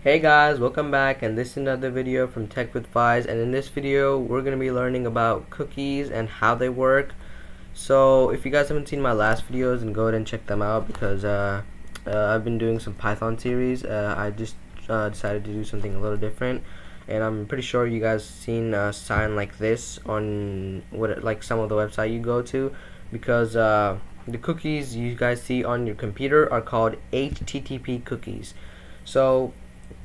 Hey guys, welcome back, and this is another video from Tech with Fies, and in this video we're going to be learning about cookies and how they work. So if you guys haven't seen my last videos, then go ahead and check them out because I've been doing some Python series. I just decided to do something a little different, and I'm pretty sure you guys seen a sign like this on like some of the website you go to, because the cookies you guys see on your computer are called HTTP cookies. So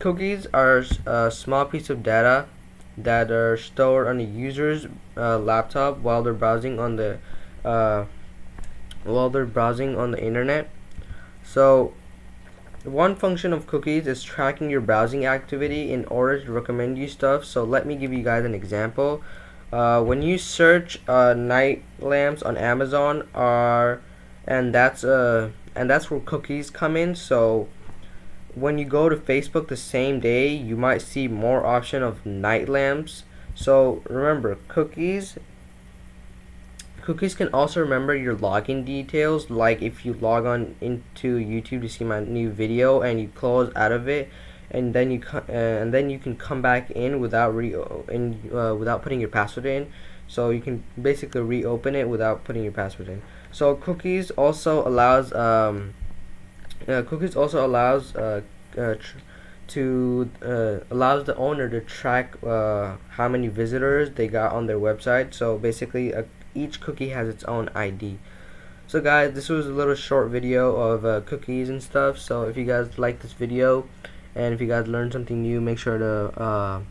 cookies are a small piece of data that are stored on a user's laptop uh, while they're browsing on the internet. So one function of cookies is tracking your browsing activity in order to recommend you stuff. So let me give you guys an example. When you search night lamps on Amazon, and that's where cookies come in. So when you go to Facebook the same day, you might see more option of night lamps. So remember, cookies can also remember your login details. Like if you log on into YouTube to see my new video and you close out of it, and then you can come back in without without putting your password in. So you can basically reopen it without putting your password in. So cookies also allows the owner to track how many visitors they got on their website. So basically, each cookie has its own ID. So guys, this was a little short video of cookies and stuff. So if you guys like this video and if you guys learned something new, make sure to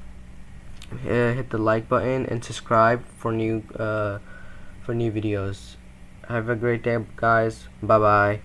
hit the like button and subscribe for new videos. Have a great day, guys. Bye bye.